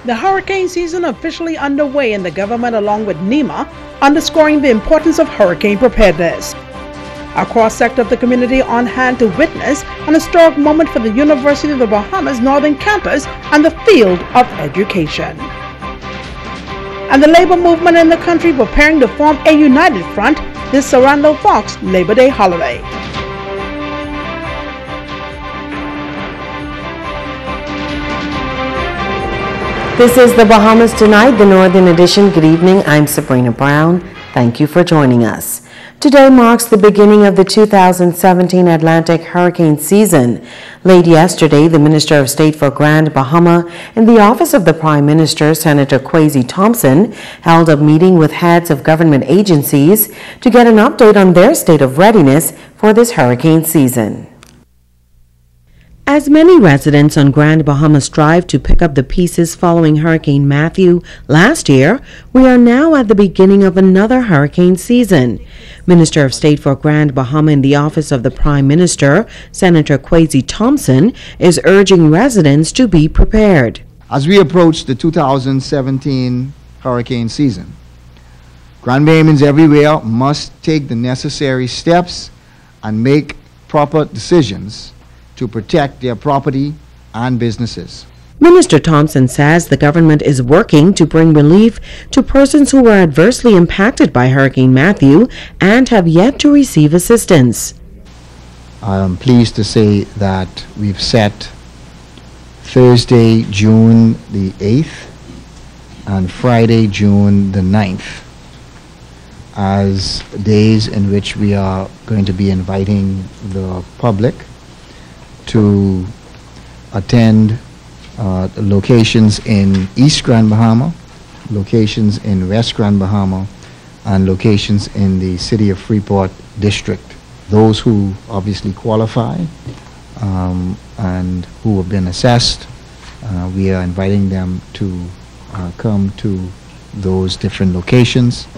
The hurricane season officially underway in the government along with NEMA, underscoring the importance of hurricane preparedness. A cross-sector of the community on hand to witness an historic moment for the University of the Bahamas Northern Campus and the field of education. And the labor movement in the country preparing to form a united front this Sarandle Fox Labor Day holiday. This is the Bahamas Tonight, the Northern Edition. Good evening, I'm Sabrina Brown. Thank you for joining us. Today marks the beginning of the 2017 Atlantic hurricane season. Late yesterday, the Minister of State for Grand Bahama in the Office of the Prime Minister, Senator Kwesi Thompson, held a meeting with heads of government agencies to get an update on their state of readiness for this hurricane season. As many residents on Grand Bahama strive to pick up the pieces following Hurricane Matthew last year, we are now at the beginning of another hurricane season. Minister of State for Grand Bahama in the Office of the Prime Minister, Senator Kwesi Thompson, is urging residents to be prepared. As we approach the 2017 hurricane season, Grand Bahamians everywhere must take the necessary steps and make proper decisions to protect their property and businesses. Minister Thompson says the government is working to bring relief to persons who were adversely impacted by Hurricane Matthew and have yet to receive assistance. I am pleased to say that we've set Thursday, June the 8th and Friday, June the 9th as days in which we are going to be inviting the public to attend locations in East Grand Bahama, locations in West Grand Bahama, and locations in the city of Freeport district. Those who obviously qualify and who have been assessed, we are inviting them to come to those different locations.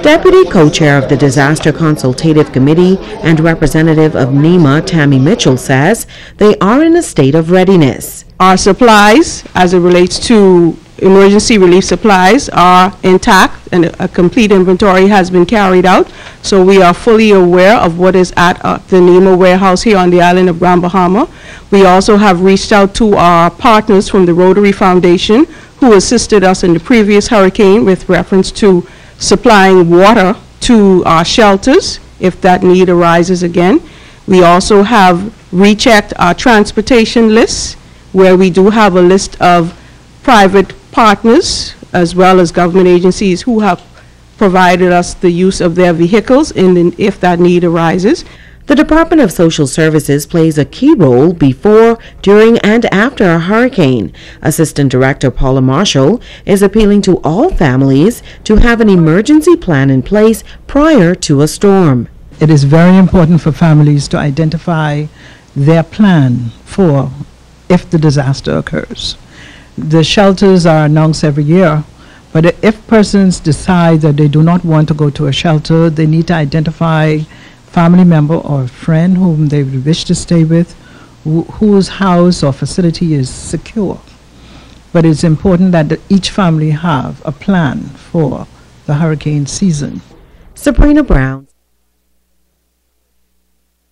Deputy Co-Chair of the Disaster Consultative Committee and representative of NEMA, Tammy Mitchell, says they are in a state of readiness. Our supplies, as it relates to emergency relief supplies, are intact and a complete inventory has been carried out. So we are fully aware of what is at the NEMA warehouse here on the island of Grand Bahama. We also have reached out to our partners from the Rotary Foundation who assisted us in the previous hurricane with reference to supplying water to our shelters if that need arises again. We also have rechecked our transportation lists, where we do have a list of private partners as well as government agencies who have provided us the use of their vehicles if that need arises. The Department of Social Services plays a key role before, during, and after a hurricane. Assistant Director Paula Marshall is appealing to all families to have an emergency plan in place prior to a storm. It is very important for families to identify their plan for if the disaster occurs. The shelters are announced every year, but if persons decide that they do not want to go to a shelter, they need to identify family member or friend whom they wish to stay with, whose house or facility is secure. But it's important that each family have a plan for the hurricane season. Sabrina Brown.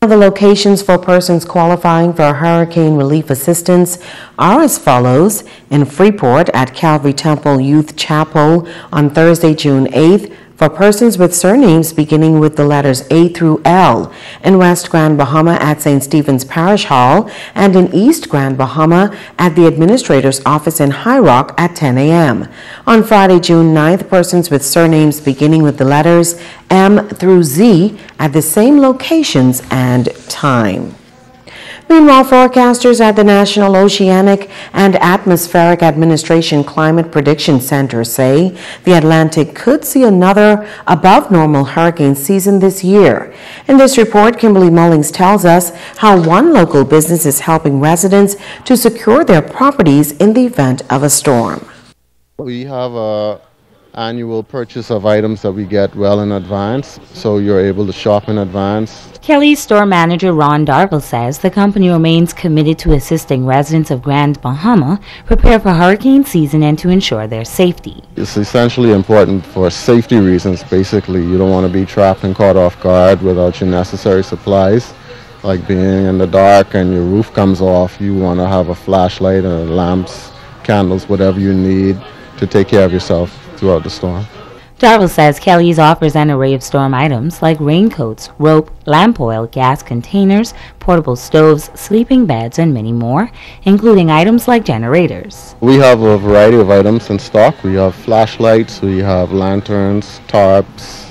The locations for persons qualifying for hurricane relief assistance are as follows: in Freeport at Calvary Temple Youth Chapel on Thursday, June 8th, for persons with surnames beginning with the letters A through L, in West Grand Bahama at St. Stephen's Parish Hall, and in East Grand Bahama at the Administrator's Office in High Rock at 10 a.m. On Friday, June 9th, persons with surnames beginning with the letters M through Z at the same locations and time. Meanwhile, forecasters at the National Oceanic and Atmospheric Administration Climate Prediction Center say the Atlantic could see another above-normal hurricane season this year. In this report, Kimberly Mullings tells us how one local business is helping residents to secure their properties in the event of a storm. We have a annual purchase of items that we get well in advance, so you're able to shop in advance. Kelly's store manager Ron Darville says the company remains committed to assisting residents of Grand Bahama prepare for hurricane season and to ensure their safety. It's essentially important for safety reasons. Basically, you don't want to be trapped and caught off guard without your necessary supplies, like being in the dark and your roof comes off. You want to have a flashlight or lamps, candles, whatever you need to take care of yourself throughout the storm. Darville says Kelly's offers an array of storm items like raincoats, rope, lamp oil, gas containers, portable stoves, sleeping beds, and many more, including items like generators. We have a variety of items in stock. We have flashlights, we have lanterns, tarps,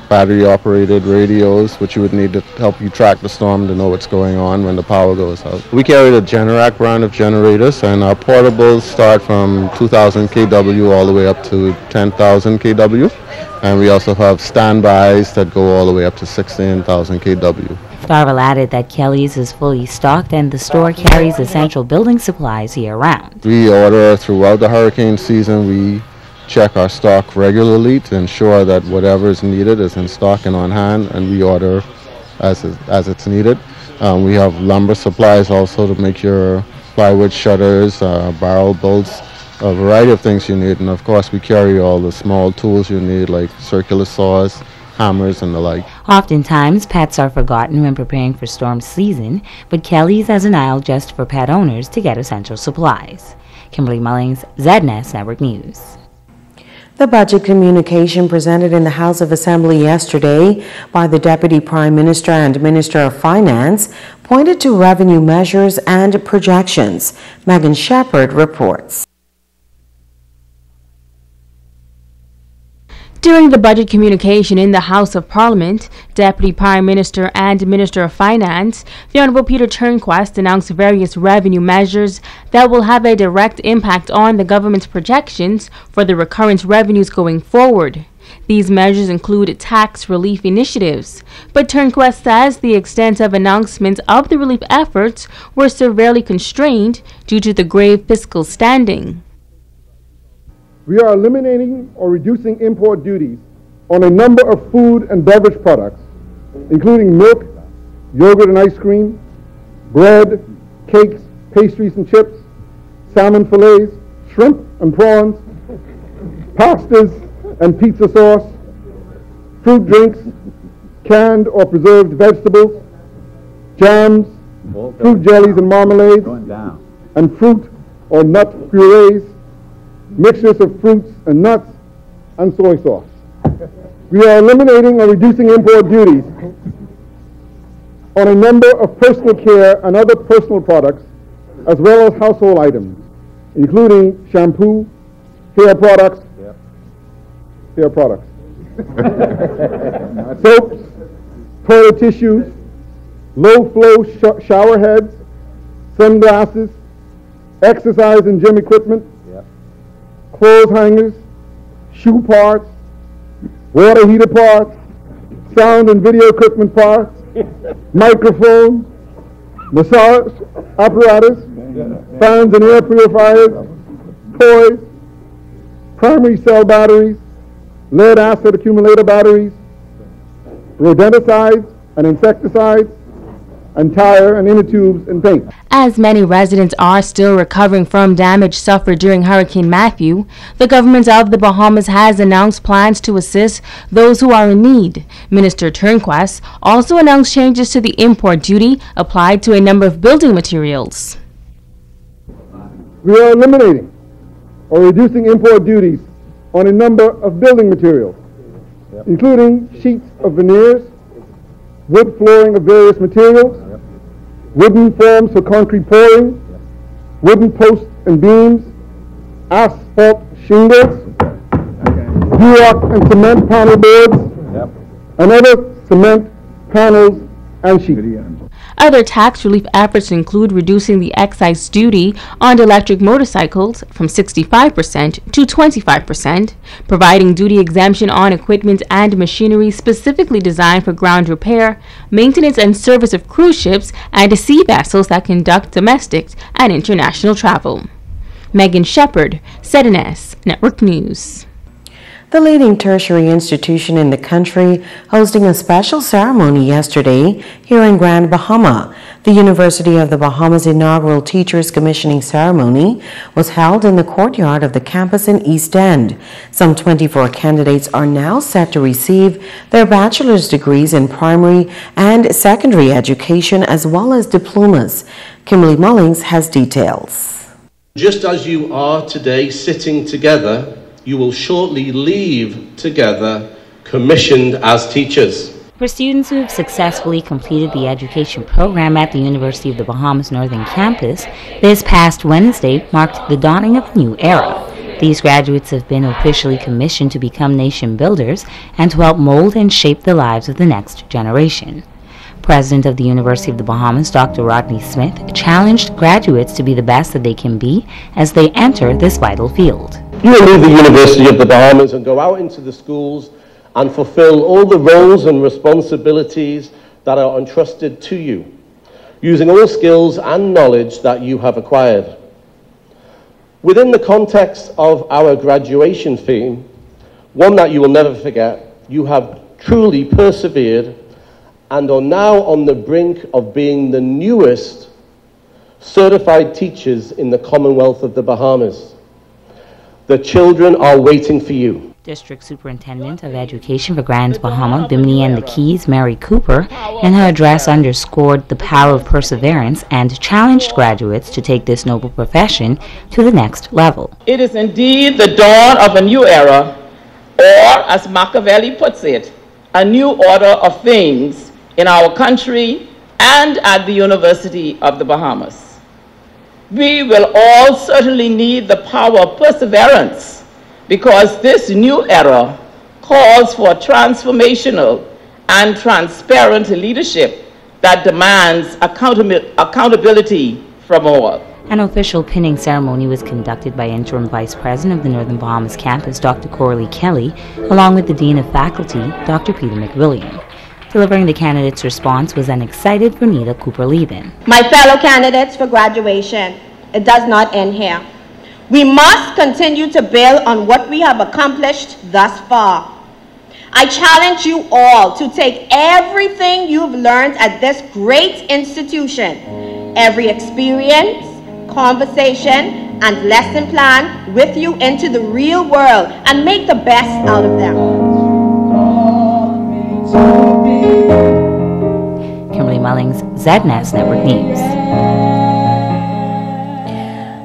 battery-operated radios, which you would need to help you track the storm to know what's going on when the power goes out. We carry the Generac brand of generators, and our portables start from 2,000 kW all the way up to 10,000 kW, and we also have standbys that go all the way up to 16,000 kW. Darville added that Kelly's is fully stocked and the store carries essential building supplies year-round. We order throughout the hurricane season. We check our stock regularly to ensure that whatever is needed is in stock and on hand, and we order as it's needed. We have lumber supplies also to make your plywood shutters, barrel bolts, a variety of things you need, and of course we carry all the small tools you need like circular saws, hammers, and the like. Oftentimes, pets are forgotten when preparing for storm season, but Kelly's has an aisle just for pet owners to get essential supplies. Kimberly Mullings, ZNS Network News. The budget communication presented in the House of Assembly yesterday by the Deputy Prime Minister and Minister of Finance pointed to revenue measures and projections. Megan Shepherd reports. During the budget communication in the House of Parliament, Deputy Prime Minister and Minister of Finance, the Honourable Peter Turnquest, announced various revenue measures that will have a direct impact on the government's projections for the recurrent revenues going forward. These measures include tax relief initiatives, but Turnquest says the extent of announcements of the relief efforts were severely constrained due to the grave fiscal standing. We are eliminating or reducing import duties on a number of food and beverage products, including milk, yogurt and ice cream, bread, cakes, pastries and chips, salmon fillets, shrimp and prawns, pastas and pizza sauce, fruit drinks, canned or preserved vegetables, jams, fruit jellies and marmalades, and fruit or nut purees, mixtures of fruits and nuts, and soy sauce. We are eliminating or reducing import duties on a number of personal care and other personal products, as well as household items, including shampoo, hair products, soaps, toilet tissues, low-flow shower heads, sunglasses, exercise and gym equipment, clothes hangers, shoe parts, water heater parts, sound and video equipment parts, microphones, massage apparatus, fans and air purifiers, toys, primary cell batteries, lead acid accumulator batteries, rodenticides and insecticides, and tire and inner tubes and paint. As many residents are still recovering from damage suffered during Hurricane Matthew, the government of the Bahamas has announced plans to assist those who are in need. Minister Turnquest also announced changes to the import duty applied to a number of building materials. We are eliminating or reducing import duties on a number of building materials, including sheets of veneers, wood flooring of various materials, wooden forms for concrete pouring, wooden posts and beams, asphalt shingles, durock and cement panel boards, and other cement panels and sheets. Other tax relief efforts include reducing the excise duty on electric motorcycles from 65% to 25%, providing duty exemption on equipment and machinery specifically designed for ground repair, maintenance and service of cruise ships and sea vessels that conduct domestic and international travel. Megan Shepherd, ZNS Network News. the leading tertiary institution in the country, hosting a special ceremony yesterday here in Grand Bahama. The University of the Bahamas' inaugural Teachers Commissioning Ceremony was held in the courtyard of the campus in East End. Some 24 candidates are now set to receive their bachelor's degrees in primary and secondary education as well as diplomas. Kimberly Mullings has details. Just as you are today sitting together, you will shortly leave together, commissioned as teachers. For students who have successfully completed the education program at the University of the Bahamas Northern Campus, this past Wednesday marked the dawning of a new era. These graduates have been officially commissioned to become nation builders and to help mold and shape the lives of the next generation. President of the University of the Bahamas, Dr. Rodney Smith, challenged graduates to be the best that they can be as they enter this vital field. You will leave the University of the Bahamas and go out into the schools and fulfill all the roles and responsibilities that are entrusted to you, using all skills and knowledge that you have acquired. Within the context of our graduation theme, one that you will never forget, you have truly persevered and are now on the brink of being the newest certified teachers in the Commonwealth of the Bahamas. The children are waiting for you. District Superintendent of Education for Grand Bahama, Bimini and the Keys, Mary Cooper, in her address underscored the power of perseverance and challenged graduates to take this noble profession to the next level. It is indeed the dawn of a new era, or as Machiavelli puts it, a new order of things in our country and at the University of the Bahamas. We will all certainly need the power of perseverance, because this new era calls for transformational and transparent leadership that demands accountability from all. An official pinning ceremony was conducted by Interim Vice President of the Northern Bahamas Campus, Dr. Coralie Kelly, along with the Dean of Faculty, Dr. Peter McWilliam. Delivering the candidates' response was an excited Vernita Cooper-Leathen. My fellow candidates for graduation, it does not end here. We must continue to build on what we have accomplished thus far. I challenge you all to take everything you've learned at this great institution, every experience, conversation, and lesson plan with you into the real world and make the best out of them. Kimberly Mullings, ZNAS Network News.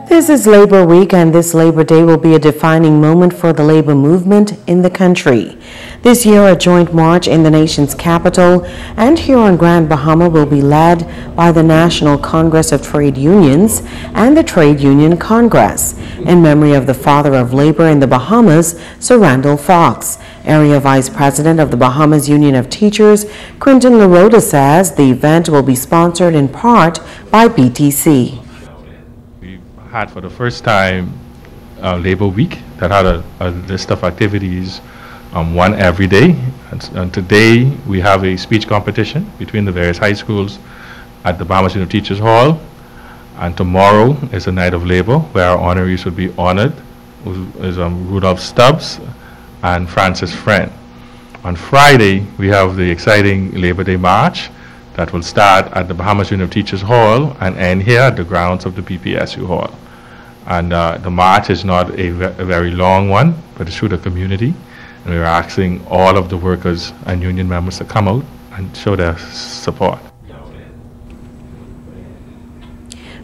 This is Labor Week, and this Labor Day will be a defining moment for the labor movement in the country. This year, a joint march in the nation's capital and here on Grand Bahama will be led by the National Congress of Trade Unions and the Trade Union Congress in memory of the father of labor in the Bahamas, Sir Randall Fox. Area Vice President of the Bahamas Union of Teachers, Quinton LaRota, says the event will be sponsored in part by BTC. Had for the first time Labor Week that had a list of activities, one every day. And today we have a speech competition between the various high schools at the Bahamas Union Teachers Hall. And tomorrow is a night of labor where our honorees will be honored, is Rudolph Stubbs and Francis Friend. On Friday we have the exciting Labor Day March that will start at the Bahamas Union Teachers Hall and end here at the grounds of the PPSU Hall. And the march is not a very long one, but it's through the community. And we're asking all of the workers and union members to come out and show their support.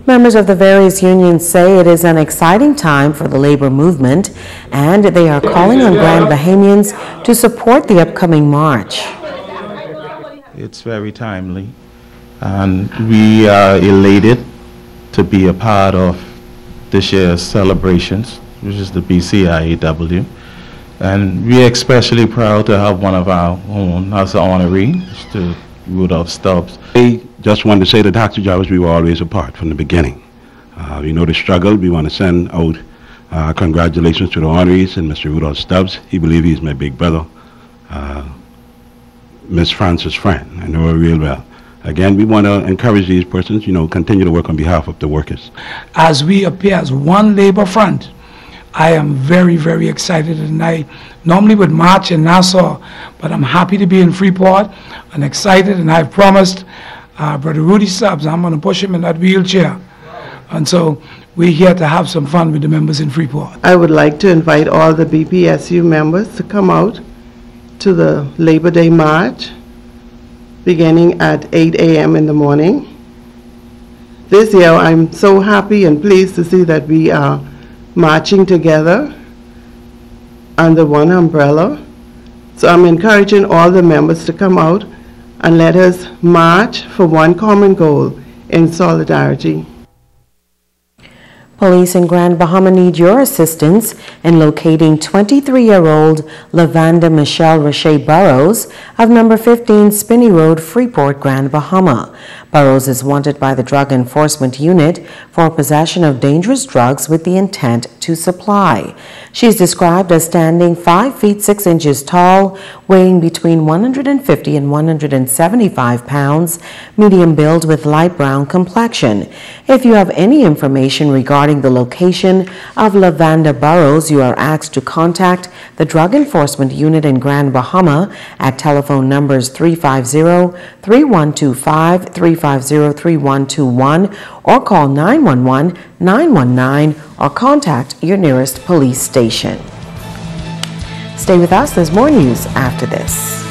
Members of the various unions say it is an exciting time for the labor movement, and they are calling on Grand Bahamians to support the upcoming march. It's very timely, and we are elated to be a part of this year's celebrations, which is the BCIAW, and we're especially proud to have one of our own as an honoree, Mr. Rudolph Stubbs. I just wanted to say the taxi drivers, we were always apart from the beginning. We know the struggle. We want to send out congratulations to the honorees and Mr. Rudolph Stubbs. He believes he's my big brother. Miss Francis Friend, I know her real well. Again, we want to encourage these persons, continue to work on behalf of the workers. As we appear as one labor front, I am very, very excited, and I normally would march in Nassau, but I'm happy to be in Freeport and excited, and I've promised Brother Rudy Stubbs I'm going to push him in that wheelchair. And so we're here to have some fun with the members in Freeport. I would like to invite all the BPSU members to come out to the Labor Day March beginning at 8 a.m. in the morning. This year I'm so happy and pleased to see that we are marching together under one umbrella. So I'm encouraging all the members to come out and let us march for one common goal in solidarity. Police in Grand Bahama need your assistance in locating 23-year-old Lavanda Michelle Roche Burrows of number 15 Spinney Road, Freeport, Grand Bahama. Burrows is wanted by the Drug Enforcement Unit for possession of dangerous drugs with the intent to supply. She is described as standing 5 feet 6 inches tall, weighing between 150 and 175 pounds, medium build with light brown complexion. If you have any information regarding the location of Lavanda Burrows, you are asked to contact the Drug Enforcement Unit in Grand Bahama at telephone numbers 350-3125, 350-3121, or call 911-919 or contact your nearest police station. Stay with us, there's more news after this.